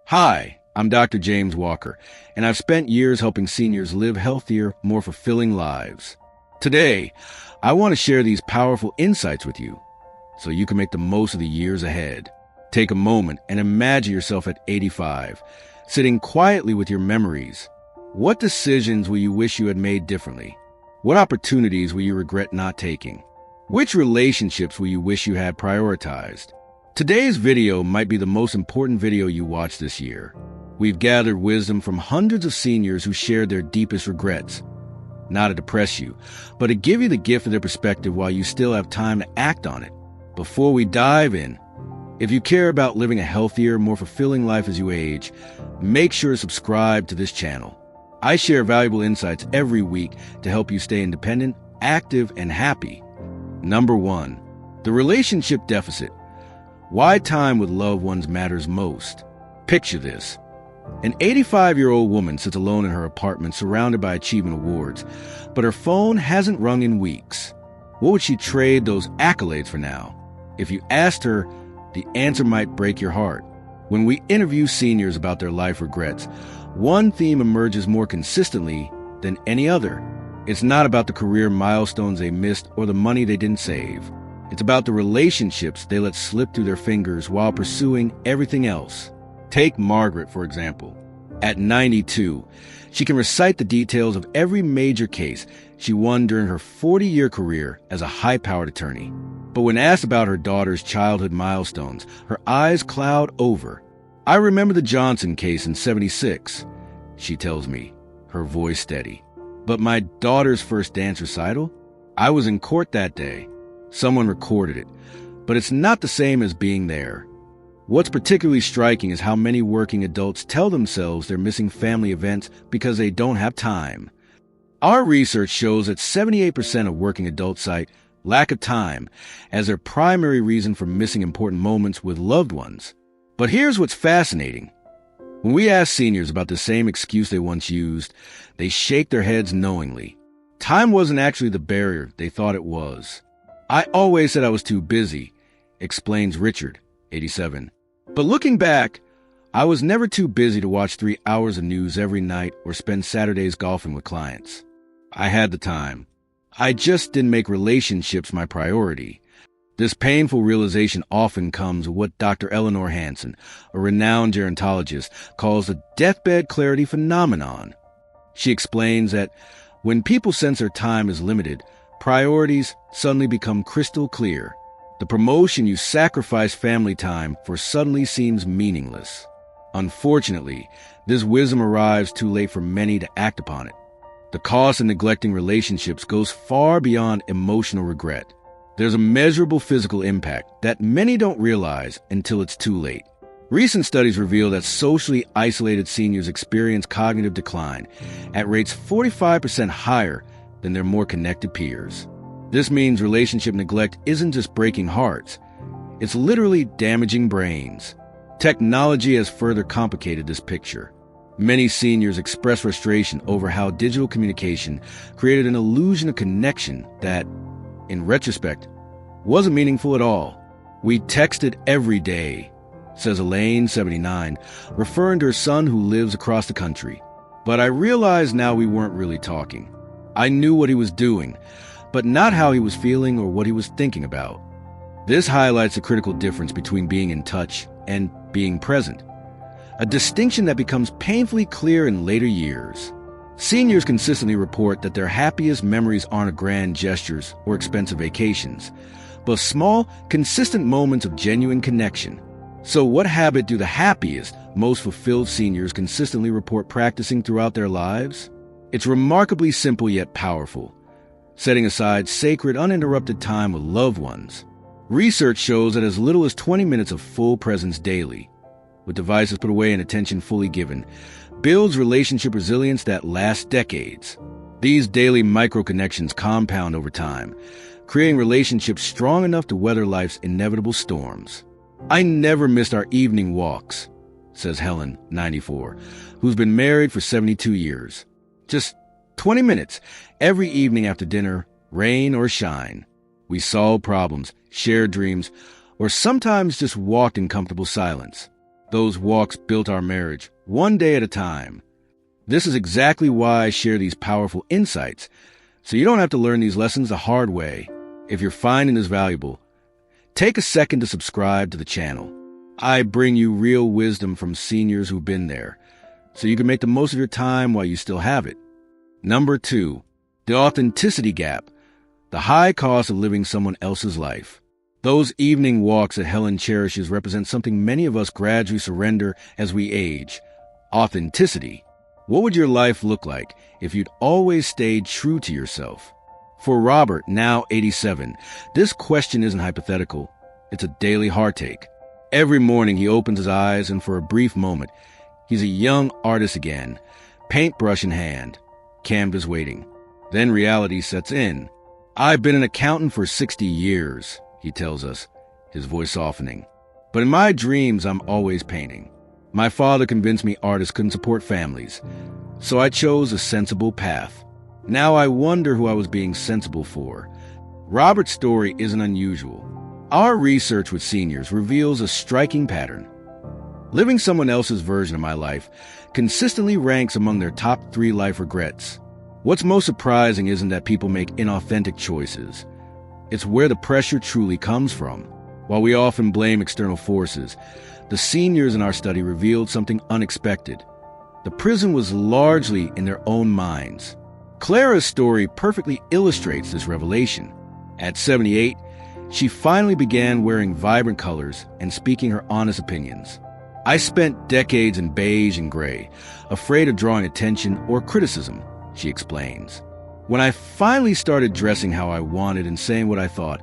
Hi, I'm Dr. James Walker, and I've spent years helping seniors live healthier, more fulfilling lives. Today, I want to share these powerful insights with you so you can make the most of the years ahead. Take a moment and imagine yourself at 85, sitting quietly with your memories. What decisions will you wish you had made differently? What opportunities will you regret not taking? Which relationships will you wish you had prioritized? Today's video might be the most important video you watch this year. We've gathered wisdom from hundreds of seniors who shared their deepest regrets. Not to depress you, but to give you the gift of their perspective while you still have time to act on it. Before we dive in, if you care about living a healthier, more fulfilling life as you age, make sure to subscribe to this channel. I share valuable insights every week to help you stay independent, active, and happy. Number 1, the relationship deficit. Why time with loved ones matters most. Picture this. An 85-year-old woman sits alone in her apartment surrounded by achievement awards, but her phone hasn't rung in weeks. What would she trade those accolades for now? If you asked her, the answer might break your heart. When we interview seniors about their life regrets, one theme emerges more consistently than any other. It's not about the career milestones they missed or the money they didn't save. It's about the relationships they let slip through their fingers while pursuing everything else. Take Margaret, for example. At 92, she can recite the details of every major case she won during her 40-year career as a high-powered attorney. But when asked about her daughter's childhood milestones, her eyes cloud over. I remember the Johnson case in '76, she tells me, her voice steady. But my daughter's first dance recital? I was in court that day. Someone recorded it, but it's not the same as being there. What's particularly striking is how many working adults tell themselves they're missing family events because they don't have time. Our research shows that 78% of working adults cite lack of time as their primary reason for missing important moments with loved ones. But here's what's fascinating. When we ask seniors about the same excuse they once used, they shake their heads knowingly. Time wasn't actually the barrier they thought it was. I always said I was too busy, explains Richard, 87. But looking back, I was never too busy to watch 3 hours of news every night or spend Saturdays golfing with clients. I had the time. I just didn't make relationships my priority. This painful realization often comes with what Dr. Eleanor Hansen, a renowned gerontologist, calls the deathbed clarity phenomenon. She explains that when people sense their time is limited, priorities suddenly become crystal clear. The promotion you sacrifice family time for suddenly seems meaningless. Unfortunately, this wisdom arrives too late for many to act upon it. The cost of neglecting relationships goes far beyond emotional regret. There's a measurable physical impact that many don't realize until it's too late. Recent studies reveal that socially isolated seniors experience cognitive decline at rates 45% higher than their more connected peers. This means relationship neglect isn't just breaking hearts, it's literally damaging brains. Technology has further complicated this picture. Many seniors express frustration over how digital communication created an illusion of connection that, in retrospect, wasn't meaningful at all. We texted every day, says Elaine, 79, referring to her son who lives across the country. But I realized now we weren't really talking. I knew what he was doing, but not how he was feeling or what he was thinking about. This highlights the critical difference between being in touch and being present, a distinction that becomes painfully clear in later years. Seniors consistently report that their happiest memories aren't grand gestures or expensive vacations, but small, consistent moments of genuine connection. So what habit do the happiest, most fulfilled seniors consistently report practicing throughout their lives? It's remarkably simple yet powerful. Setting aside sacred, uninterrupted time with loved ones. Research shows that as little as 20 minutes of full presence daily, with devices put away and attention fully given, builds relationship resilience that lasts decades. These daily micro-connections compound over time, creating relationships strong enough to weather life's inevitable storms. I never missed our evening walks, says Helen, 94, who's been married for 72 years. Just 20 minutes every evening after dinner, rain or shine. We solved problems, shared dreams, or sometimes just walked in comfortable silence. Those walks built our marriage, one day at a time. This is exactly why I share these powerful insights, so you don't have to learn these lessons the hard way. If you're finding this valuable, take a second to subscribe to the channel. I bring you real wisdom from seniors who've been there, so you can make the most of your time while you still have it. Number 2, the authenticity gap, the high cost of living someone else's life. Those evening walks that Helen cherishes represent something many of us gradually surrender as we age: authenticity. What would your life look like if you'd always stayed true to yourself? For Robert, now 87, this question isn't hypothetical. It's a daily heartache. Every morning he opens his eyes, and for a brief moment, he's a young artist again, paintbrush in hand, canvas waiting. Then reality sets in. "I've been an accountant for 60 years, he tells us, his voice softening. "But in my dreams, I'm always painting. My father convinced me artists couldn't support families, so I chose a sensible path. Now I wonder who I was being sensible for." Robert's story isn't unusual. Our research with seniors reveals a striking pattern. Living someone else's version of my life consistently ranks among their top 3 life regrets. What's most surprising isn't that people make inauthentic choices. It's where the pressure truly comes from. While we often blame external forces, the seniors in our study revealed something unexpected. The prison was largely in their own minds. Clara's story perfectly illustrates this revelation. At 78, she finally began wearing vibrant colors and speaking her honest opinions. "I spent decades in beige and gray, afraid of drawing attention or criticism," she explains. "When I finally started dressing how I wanted and saying what I thought,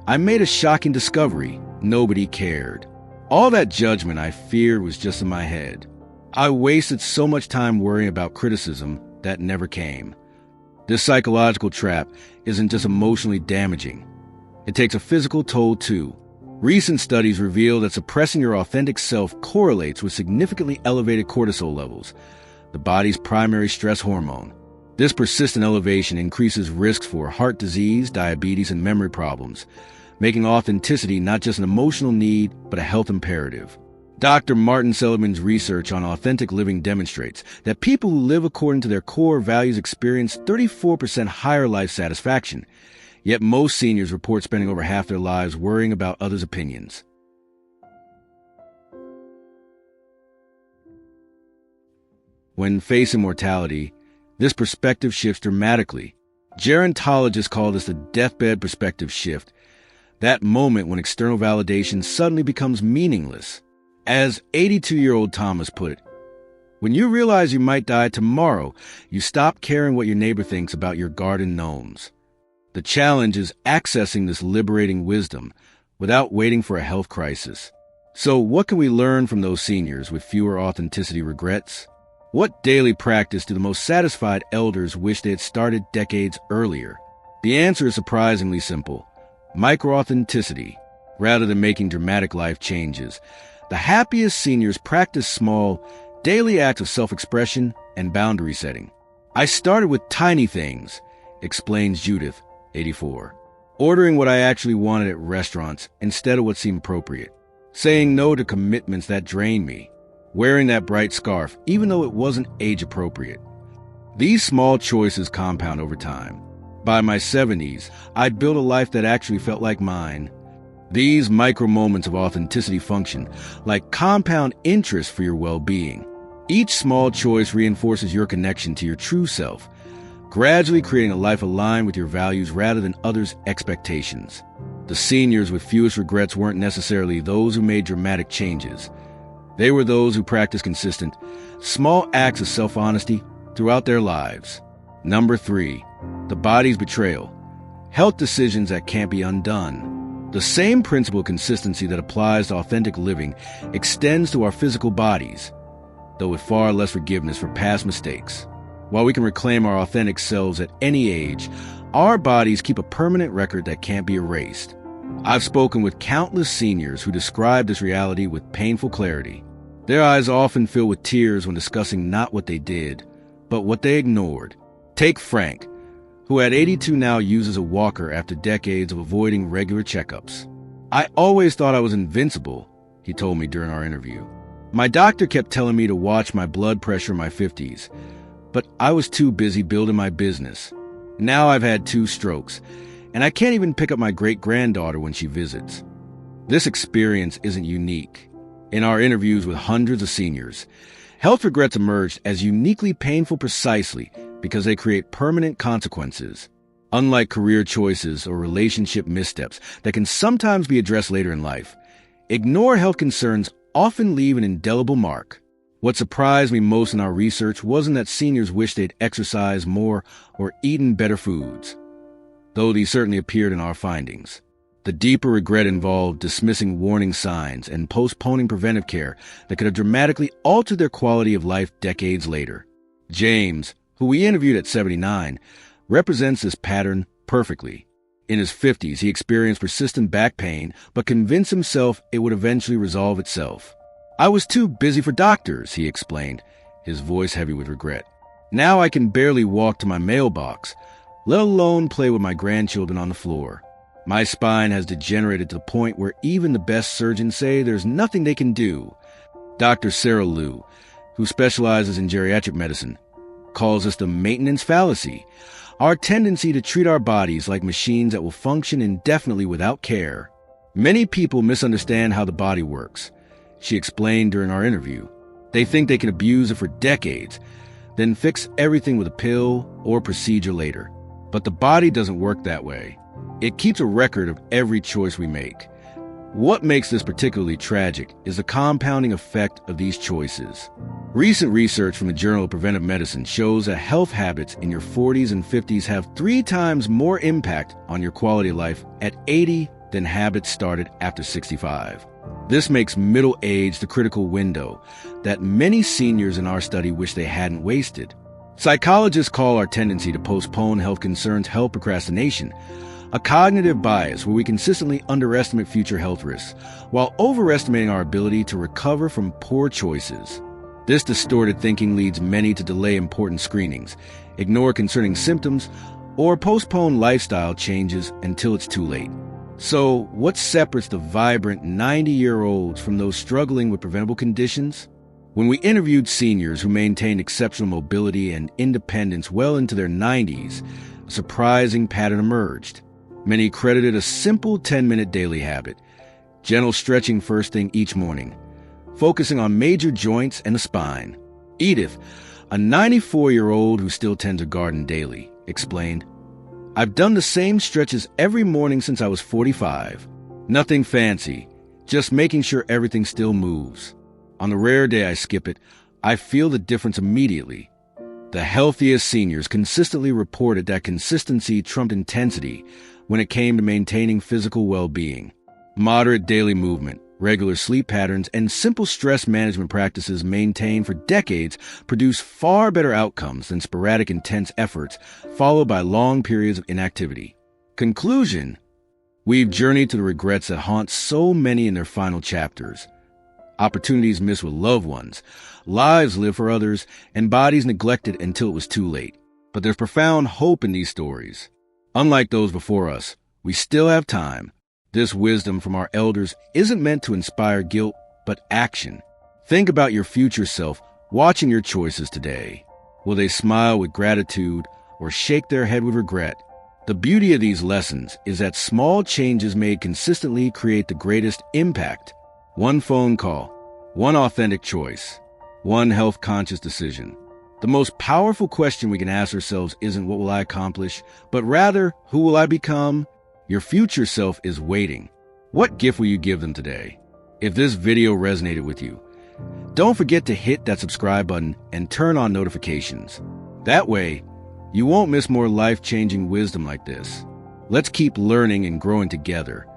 I made a shocking discovery: nobody cared. All that judgment I feared was just in my head. I wasted so much time worrying about criticism that never came." This psychological trap isn't just emotionally damaging. It takes a physical toll too. Recent studies reveal that suppressing your authentic self correlates with significantly elevated cortisol levels, the body's primary stress hormone. This persistent elevation increases risks for heart disease, diabetes, and memory problems, making authenticity not just an emotional need, but a health imperative. Dr. Martin Seligman's research on authentic living demonstrates that people who live according to their core values experience 34% higher life satisfaction, yet most seniors report spending over half their lives worrying about others' opinions. When facing mortality, this perspective shifts dramatically. Gerontologists call this the deathbed perspective shift, that moment when external validation suddenly becomes meaningless. As 82-year-old Thomas put it, "When you realize you might die tomorrow, you stop caring what your neighbor thinks about your garden gnomes." The challenge is accessing this liberating wisdom without waiting for a health crisis. So what can we learn from those seniors with fewer authenticity regrets? What daily practice do the most satisfied elders wish they had started decades earlier? The answer is surprisingly simple: micro-authenticity. Rather than making dramatic life changes, the happiest seniors practice small, daily acts of self-expression and boundary setting. "I started with tiny things," explains Judith, 84. "Ordering what I actually wanted at restaurants instead of what seemed appropriate. Saying no to commitments that drained me. Wearing that bright scarf, even though it wasn't age-appropriate." These small choices compound over time. By my 70s, I'd built a life that actually felt like mine. These micro moments of authenticity function like compound interest for your well-being. Each small choice reinforces your connection to your true self, gradually creating a life aligned with your values rather than others' expectations. The seniors with fewest regrets weren't necessarily those who made dramatic changes. They were those who practiced consistent, small acts of self-honesty throughout their lives. Number 3, the body's betrayal. Health decisions that can't be undone. The same principle of consistency that applies to authentic living extends to our physical bodies, though with far less forgiveness for past mistakes. While we can reclaim our authentic selves at any age, our bodies keep a permanent record that can't be erased. I've spoken with countless seniors who describe this reality with painful clarity. Their eyes often fill with tears when discussing not what they did, but what they ignored. Take Frank, who at 82 now uses a walker after decades of avoiding regular checkups. "I always thought I was invincible," he told me during our interview. My doctor kept telling me to watch my blood pressure in my 50s, but I was too busy building my business. Now I've had 2 strokes, and I can't even pick up my great-granddaughter when she visits. This experience isn't unique. In our interviews with hundreds of seniors, health regrets emerged as uniquely painful precisely because they create permanent consequences. Unlike career choices or relationship missteps that can sometimes be addressed later in life, ignored health concerns often leave an indelible mark. What surprised me most in our research wasn't that seniors wished they'd exercised more or eaten better foods, though these certainly appeared in our findings. The deeper regret involved dismissing warning signs and postponing preventive care that could have dramatically altered their quality of life decades later. James, who we interviewed at 79, represents this pattern perfectly. In his 50s, he experienced persistent back pain, but convinced himself it would eventually resolve itself. "I was too busy for doctors," he explained, his voice heavy with regret. "Now I can barely walk to my mailbox, let alone play with my grandchildren on the floor. My spine has degenerated to the point where even the best surgeons say there's nothing they can do." Dr. Sarah Liu, who specializes in geriatric medicine, calls this the maintenance fallacy, our tendency to treat our bodies like machines that will function indefinitely without care. Many people misunderstand how the body works, she explained during our interview. They think they can abuse it for decades, then fix everything with a pill or procedure later. But the body doesn't work that way. It keeps a record of every choice we make. What makes this particularly tragic is the compounding effect of these choices. Recent research from the Journal of Preventive Medicine shows that health habits in your 40s and 50s have 3 times more impact on your quality of life at 80 than habits started after 65. This makes middle age the critical window that many seniors in our study wish they hadn't wasted. Psychologists call our tendency to postpone health concerns health procrastination, a cognitive bias where we consistently underestimate future health risks while overestimating our ability to recover from poor choices. This distorted thinking leads many to delay important screenings, ignore concerning symptoms, or postpone lifestyle changes until it's too late. So, what separates the vibrant 90-year-olds from those struggling with preventable conditions? When we interviewed seniors who maintained exceptional mobility and independence well into their 90s, a surprising pattern emerged. Many credited a simple 10-minute daily habit, gentle stretching first thing each morning, focusing on major joints and the spine. Edith, a 94-year-old who still tends a garden daily, explained, "I've done the same stretches every morning since I was 45. Nothing fancy, just making sure everything still moves. On the rare day I skip it, I feel the difference immediately." The healthiest seniors consistently reported that consistency trumped intensity when it came to maintaining physical well-being. Moderate daily movement, regular sleep patterns, and simple stress management practices maintained for decades produce far better outcomes than sporadic intense efforts followed by long periods of inactivity. Conclusion: we've journeyed to the regrets that haunt so many in their final chapters. Opportunities missed with loved ones, lives lived for others, and bodies neglected until it was too late. But there's profound hope in these stories. Unlike those before us, we still have time. This wisdom from our elders isn't meant to inspire guilt, but action. Think about your future self watching your choices today. Will they smile with gratitude or shake their head with regret? The beauty of these lessons is that small changes made consistently create the greatest impact. One phone call, one authentic choice, one health-conscious decision. The most powerful question we can ask ourselves isn't what will I accomplish, but rather, who will I become? Your future self is waiting. What gift will you give them today? If this video resonated with you, don't forget to hit that subscribe button and turn on notifications. That way, you won't miss more life-changing wisdom like this. Let's keep learning and growing together.